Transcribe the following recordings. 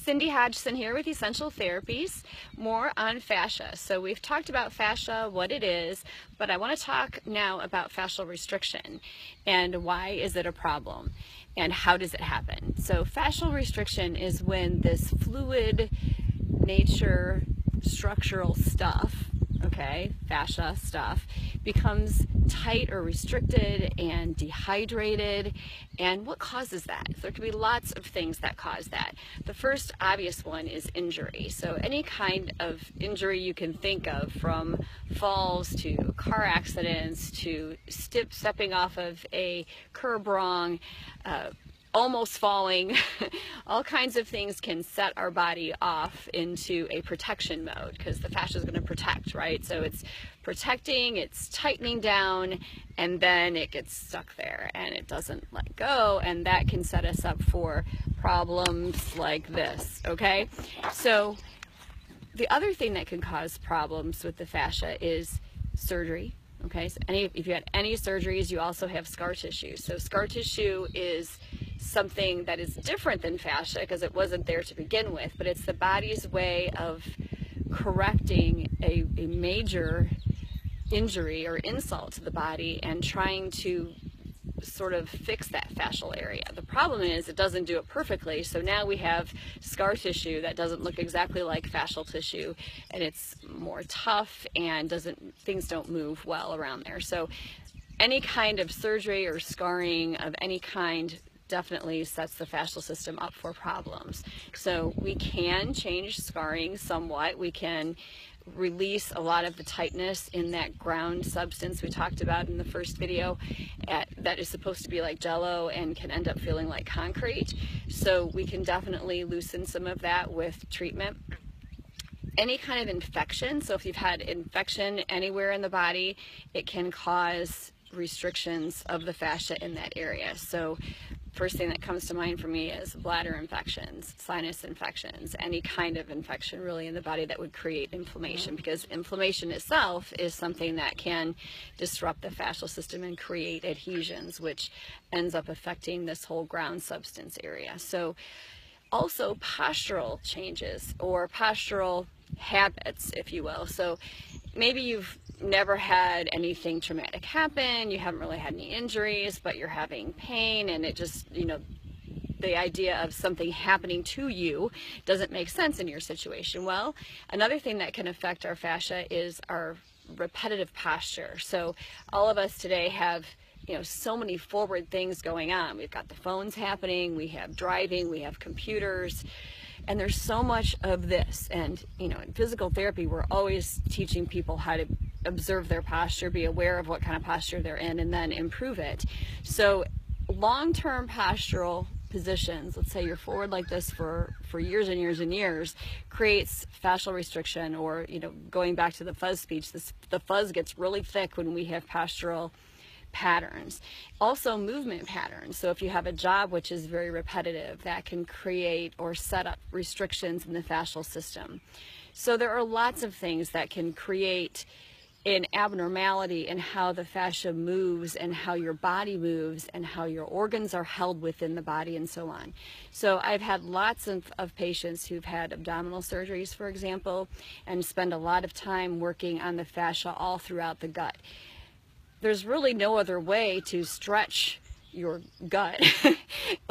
Cindy Hodgson here with Essential Therapies, more on fascia. So we've talked about fascia, what it is, but I want to talk now about fascial restriction and why is it a problem and how does it happen. So fascial restriction is when this fluid nature structural stuff, okay, fascia stuff, becomes tight or restricted and dehydrated. And what causes that? So there can be lots of things that cause that. The first obvious one is injury. So any kind of injury you can think of, from falls to car accidents to stepping off of a curb wrong, almost falling, all kinds of things can set our body off into a protection mode because the fascia is going to protect, right? So it's protecting, it's tightening down, and then it gets stuck there and it doesn't let go, and that can set us up for problems like this, okay? So the other thing that can cause problems with the fascia is surgery. Okay, so if you had any surgeries, you also have scar tissue. So scar tissue is something that is different than fascia because it wasn't there to begin with, but it's the body's way of correcting a major injury or insult to the body and trying to sort of fix that fascial area. The problem is it doesn't do it perfectly, so now we have scar tissue that doesn't look exactly like fascial tissue, and it's more tough and things don't move well around there. So any kind of surgery or scarring of any kind definitely sets the fascial system up for problems. So we can change scarring somewhat. We can release a lot of the tightness in that ground substance we talked about in the first video that is supposed to be like jello and can end up feeling like concrete. So we can definitely loosen some of that with treatment. Any kind of infection, so if you've had infection anywhere in the body, it can cause restrictions of the fascia in that area. So first thing that comes to mind for me is bladder infections, sinus infections, any kind of infection really in the body that would create inflammation, because inflammation itself is something that can disrupt the fascial system and create adhesions, which ends up affecting this whole ground substance area. So also postural changes or postural habits, if you will. So maybe you've never had anything traumatic happen, you haven't really had any injuries, but you're having pain, and it just, the idea of something happening to you doesn't make sense in your situation. Well, another thing that can affect our fascia is our repetitive posture. So all of us today have so many forward things going on. We've got the phones happening, we have driving, we have computers, and there's so much of this. And in physical therapy, we're always teaching people how to observe their posture, be aware of what kind of posture they're in, and then improve it. So long-term postural positions, let's say you're forward like this for years and years and years, creates fascial restriction. Or going back to the fuzz speech, the fuzz gets really thick when we have postural patterns. Also movement patterns. So if you have a job which is very repetitive, that can create or set up restrictions in the fascial system. So there are lots of things that can create an abnormality in how the fascia moves and how your body moves and how your organs are held within the body and so on. So I've had lots of patients who've had abdominal surgeries, for example, and spend a lot of time working on the fascia all throughout the gut. There's really no other way to stretch your gut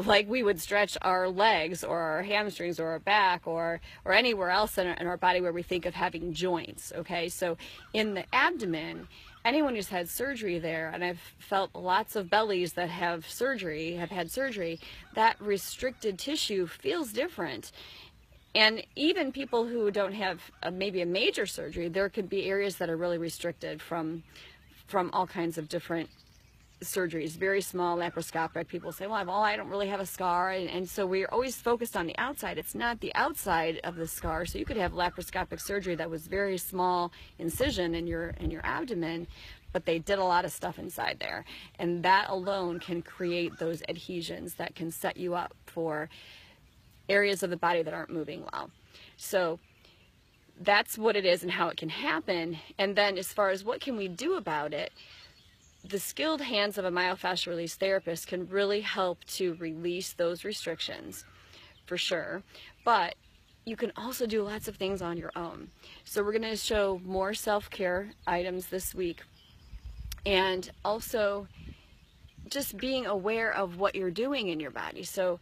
like we would stretch our legs or our hamstrings or our back or anywhere else in our body where we think of having joints. Okay, so in the abdomen, anyone who's had surgery there, and I've felt lots of bellies that have had surgery, that restricted tissue feels different. And even people who don't have maybe a major surgery, there could be areas that are really restricted from all kinds of different surgeries, very small, laparoscopic. People say, well, I don't really have a scar, and so we're always focused on the outside. It's not the outside of the scar. So you could have laparoscopic surgery that was very small incision in your abdomen, but they did a lot of stuff inside there, and that alone can create those adhesions that can set you up for areas of the body that aren't moving well. So that's what it is and how it can happen. And then as far as what can we do about it, the skilled hands of a myofascial release therapist can really help to release those restrictions, for sure. But you can also do lots of things on your own. So we're going to show more self-care items this week, and also just being aware of what you're doing in your body. So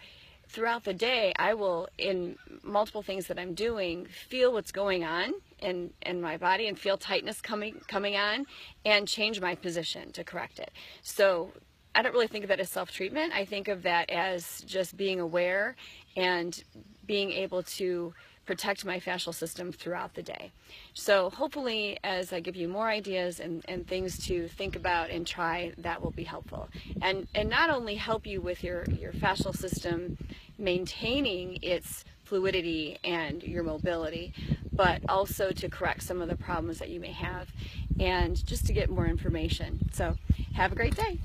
throughout the day, I will, in multiple things that I'm doing, feel what's going on in my body and feel tightness coming on, and change my position to correct it. So I don't really think of that as self-treatment. I think of that as just being aware and being able to protect my fascial system throughout the day. So hopefully, as I give you more ideas and things to think about and try, that will be helpful. And not only help you with your fascial system maintaining its fluidity and your mobility, but also to correct some of the problems that you may have, and just to get more information. So have a great day.